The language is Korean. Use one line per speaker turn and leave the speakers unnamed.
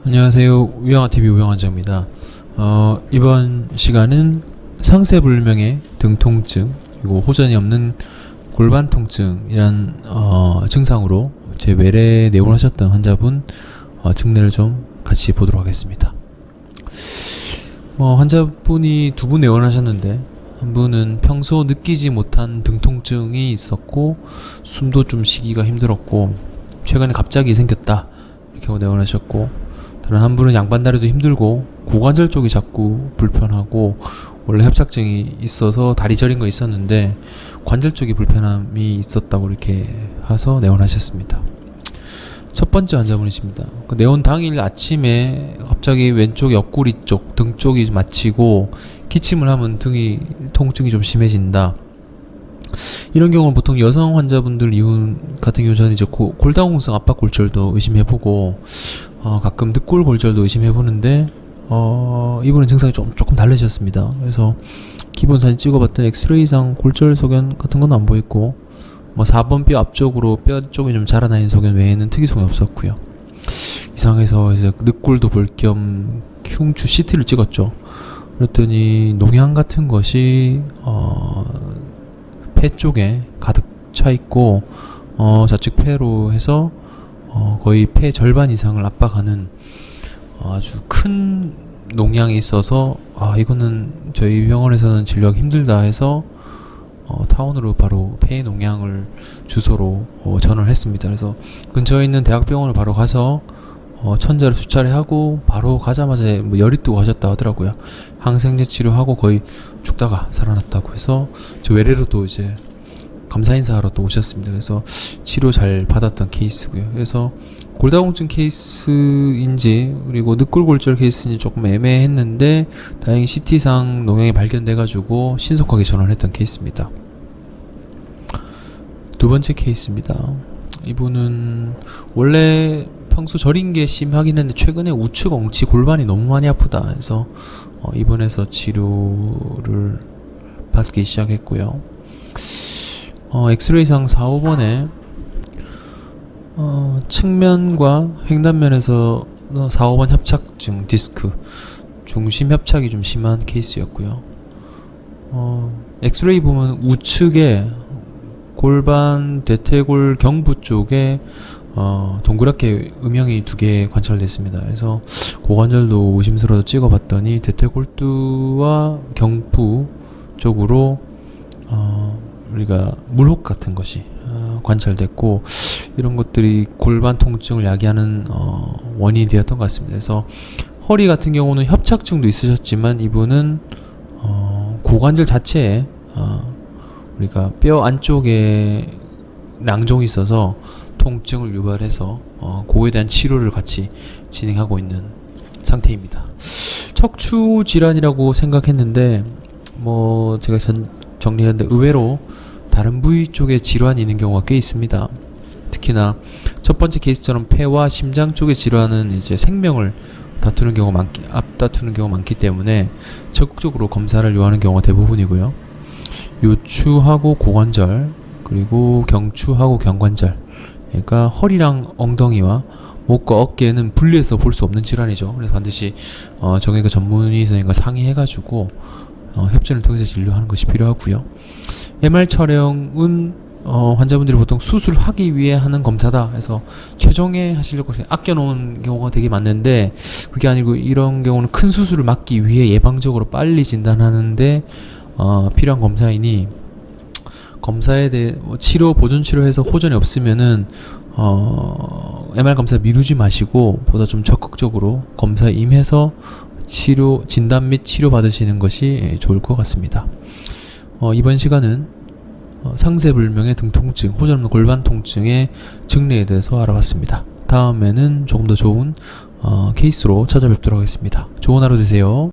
안녕하세요. 우영아TV 우영환자입니다. 이번 시간은 상세불명의 등 통증 그리고 호전이 없는 골반 통증이란 증상으로 제 외래 내원을 하셨던 환자분 증례를 좀 같이 보도록 하겠습니다. 환자분이 두 분 내원을 하셨는데, 한 분은 평소 느끼지 못한 등 통증이 있었고 숨도 좀 쉬기가 힘들었고 최근에 갑자기 생겼다 이렇게 하고 내원을 하셨고, 다른 한 분은 양반다리도 힘들고 고관절 쪽이 자꾸 불편하고 원래 협착증이 있어서 다리 저린 거 있었는데 관절 쪽이 불편함이 있었다고 이렇게 해서 내원하셨습니다. 첫 번째 환자분이십니다. 그 내원 당일 아침에 갑자기 왼쪽 옆구리 쪽, 등 쪽이 마치고 기침을 하면 등이 통증이 좀 심해진다. 이런 경우는 보통 여성 환자분들 같은 경우 저는 이제 골다공성 압박골절도 의심해보고 가끔 늑골골절도 의심해보는데 이분은 증상이 조금 달라지셨습니다. 그래서 기본 사진 찍어봤더니 엑스레이상 골절 소견 같은 건 안 보였고 4번 뼈 앞쪽으로 뼈 쪽이 좀 자라나는 소견 외에는 특이소견이 없었고요. 이상해서 이제 늑골도 볼 겸 흉추 CT를 찍었죠. 그랬더니 농양 같은 것이 폐 쪽에 가득 차 있고 좌측 폐로 해서 거의 폐 절반 이상을 압박하는 아주 큰 농양이 있어서 이거는 저희 병원에서는 진료하기 힘들다 해서 타운으로 바로 폐 농양을 주소로 전원을 했습니다. 그래서 근처에 있는 대학병원을 바로 가서 천자를 수차례하고 바로 가자마자 열이 뜨고 하셨다 하더라고요. 항생제 치료하고 거의 죽다가 살아났다고 해서 저 외래로도 이제 감사 인사하러 또 오셨습니다. 그래서 치료 잘 받았던 케이스고요. 그래서 골다공증 케이스인지 그리고 늑골골절 케이스인지 조금 애매했는데 다행히 CT상 농양이 발견돼가지고 신속하게 전원했던 케이스입니다. 두 번째 케이스입니다. 이분은 원래 평소 저린 게 심하긴 했는데 최근에 우측 엉치 골반이 너무 많이 아프다 해서 입원해서 치료를 받기 시작했고요. 엑스레이상 4, 5번에 측면과 횡단면에서 4, 5번 협착증 디스크 중심 협착이 좀 심한 케이스였고요. 엑스레이 보면 우측에 골반 대퇴골 경부 쪽에 동그랗게 음영이 2개 관찰됐습니다. 그래서 고관절도 의심스러워서 찍어봤더니 대퇴골두와 경부 쪽으로 우리가 물혹 같은 것이 관찰됐고, 이런 것들이 골반 통증을 야기하는 원인이 되었던 것 같습니다. 그래서 허리 같은 경우는 협착증도 있으셨지만 이분은 고관절 자체에 우리가 뼈 안쪽에 낭종이 있어서 통증을 유발해서 그거에 대한 치료를 같이 진행하고 있는 상태입니다. 척추 질환이라고 생각했는데 제가 정리했는데 의외로 다른 부위 쪽에 질환이 있는 경우가 꽤 있습니다. 특히나 첫 번째 케이스처럼 폐와 심장 쪽의 질환은 이제 생명을 앞다투는 경우가 많기 때문에 적극적으로 검사를 요하는 경우가 대부분이고요. 요추하고 고관절 그리고 경추하고 경관절, 그러니까 허리랑 엉덩이와 목과 어깨는 분리해서 볼 수 없는 질환이죠. 그래서 반드시 정형외과 전문의 선생님과 상의해가지고 협진을 통해서 진료하는 것이 필요하고요. MR 촬영은 환자분들이 보통 수술하기 위해 하는 검사다 해서 최종에 하시려고 아껴놓은 경우가 되게 많은데, 그게 아니고 이런 경우는 큰 수술을 막기 위해 예방적으로 빨리 진단하는데 필요한 검사이니, 검사에 대해 보존 치료해서 호전이 없으면은 MR 검사 미루지 마시고 보다 좀 적극적으로 검사에 임해서 진단 및 치료 받으시는 것이 좋을 것 같습니다. 이번 시간은 상세불명의 등 통증, 호전 없는 골반 통증의 증례에 대해서 알아봤습니다. 다음에는 조금 더 좋은 케이스로 찾아뵙도록 하겠습니다. 좋은 하루 되세요.